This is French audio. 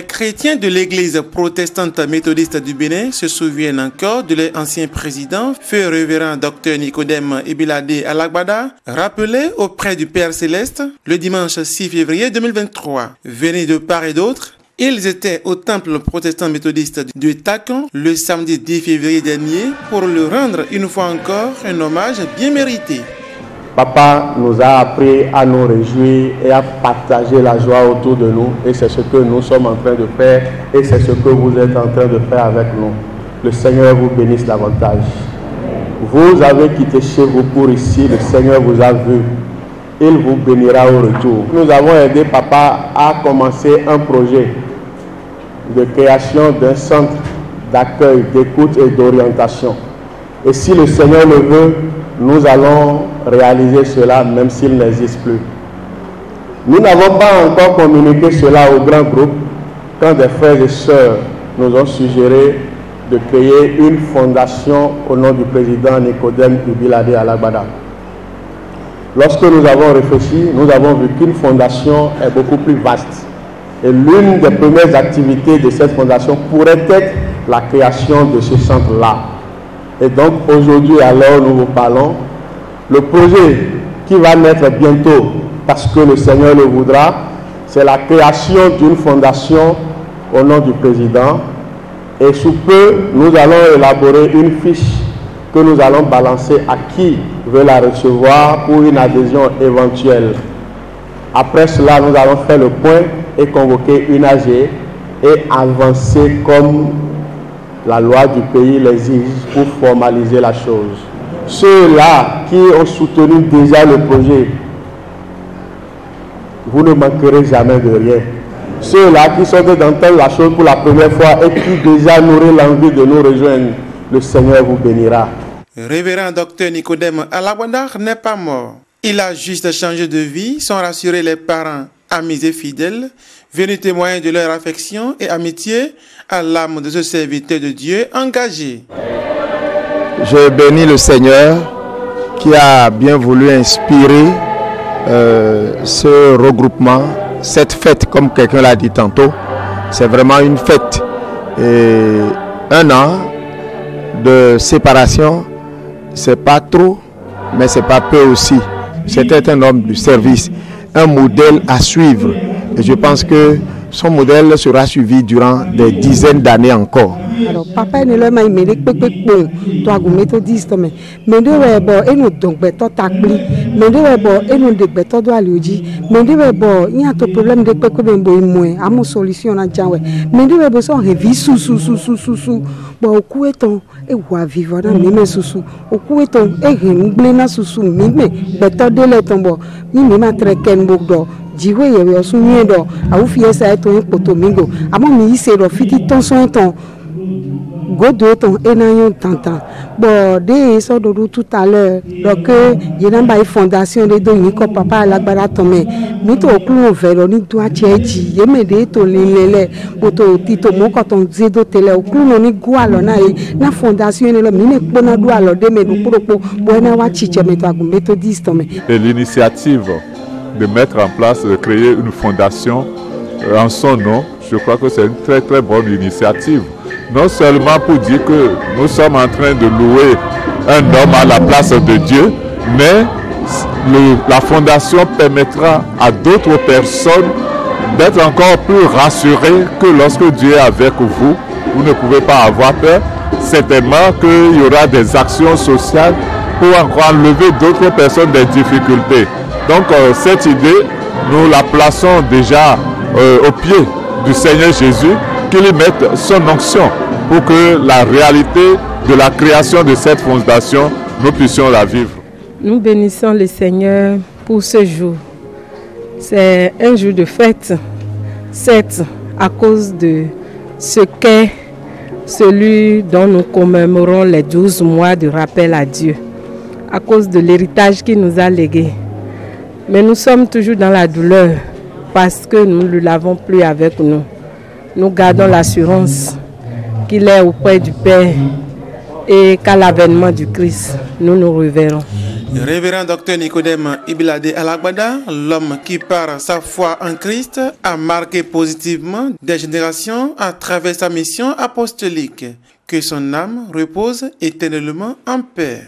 Les chrétiens de l'église protestante méthodiste du Bénin se souviennent encore de l'ancien président, feu révérend Dr Nicodème Ebilade Alagbada, rappelé auprès du Père Céleste le dimanche 6 février 2023. Venus de part et d'autre, ils étaient au temple protestant méthodiste de Takan le samedi 10 février dernier pour lui rendre une fois encore un hommage bien mérité. Papa nous a appris à nous réjouir et à partager la joie autour de nous, et c'est ce que nous sommes en train de faire et c'est ce que vous êtes en train de faire avec nous. Le Seigneur vous bénisse davantage. Vous avez quitté chez vous pour ici, le Seigneur vous a vu. Il vous bénira au retour. Nous avons aidé Papa à commencer un projet de création d'un centre d'accueil, d'écoute et d'orientation. Et si le Seigneur le veut, nous allons réaliser cela même s'il n'existe plus. Nous n'avons pas encore communiqué cela au grand groupe quand des frères et sœurs nous ont suggéré de créer une fondation au nom du président Nicodème Ebilade Alagbada. Lorsque nous avons réfléchi, nous avons vu qu'une fondation est beaucoup plus vaste. Et l'une des premières activités de cette fondation pourrait être la création de ce centre-là. Et donc aujourd'hui, alors nous vous parlons, le projet qui va naître bientôt, parce que le Seigneur le voudra, c'est la création d'une fondation au nom du président. Et sous peu, nous allons élaborer une fiche que nous allons balancer à qui veut la recevoir pour une adhésion éventuelle. Après cela, nous allons faire le point et convoquer une AG et avancer comme la loi du pays l'exige pour formaliser la chose. Ceux-là qui ont soutenu déjà le projet, vous ne manquerez jamais de rien. Ceux-là qui sont d'entendre la chose pour la première fois et qui déjà nourrissent l'envie de nous rejoindre, le Seigneur vous bénira. Révérend Dr Nicodème Alagbada n'est pas mort. Il a juste changé de vie, sont rassurés les parents, amis et fidèles, venus témoigner de leur affection et amitié à l'âme de ce serviteur de Dieu engagé. Je bénis le Seigneur qui a bien voulu inspirer ce regroupement, cette fête, comme quelqu'un l'a dit tantôt. C'est vraiment une fête. Et un an de séparation, c'est pas trop, mais c'est pas peu aussi. C'était un homme du service, un modèle à suivre. Et je pense que son modèle sera suivi durant des dizaines d'années encore. Alors, papa ne l'a pas aimé, toi, méthodiste, mais nous avons nous donc takli, mais nous avons nous de beto do alioji, mais nous avons il y a tout problème de peko bembo moins, à mon solution na jawe, mais nous avons son revi sous bon au coueton et wa vivre dans même sous au coueton et renouveler na sous mais beto de le tombo, ni même treken bogdo. Jiwe yewe sunye do a ufie sa eto en potomingo amo mi ise do fiti ton son ton godo ton enayon tantan bon de so do tout à l'heure donc yena ba fondation de do ni ko papa Alagbada tome mi to ku vero ni do acheji ye me de to lele poto tito mo ko ton zedo tele o ku no ni go alo na e na fondation ni lo mi ne pona do alo de me do propo bo na wa chiche me to agum méthodiste tome. Et l'initiative de mettre en place, de créer une fondation en son nom, je crois que c'est une très très bonne initiative. Non seulement pour dire que nous sommes en train de louer un homme à la place de Dieu, mais la fondation permettra à d'autres personnes d'être encore plus rassurées que lorsque Dieu est avec vous, vous ne pouvez pas avoir peur. Certainement qu'il y aura des actions sociales pour encore enlever d'autres personnes des difficultés. Donc cette idée, nous la plaçons déjà au pied du Seigneur Jésus, qu'il y mette son onction pour que la réalité de la création de cette fondation, nous puissions la vivre. Nous bénissons le Seigneur pour ce jour. C'est un jour de fête, certes à cause de ce qu'est celui dont nous commémorons les 12 mois de rappel à Dieu, à cause de l'héritage qu'il nous a légué. Mais nous sommes toujours dans la douleur parce que nous ne l'avons plus avec nous. Nous gardons l'assurance qu'il est auprès du Père et qu'à l'avènement du Christ, nous nous reverrons. Révérend Dr Nicodème Ibilade Alagbada, l'homme qui par sa foi en Christ a marqué positivement des générations à travers sa mission apostolique. Que son âme repose éternellement en paix.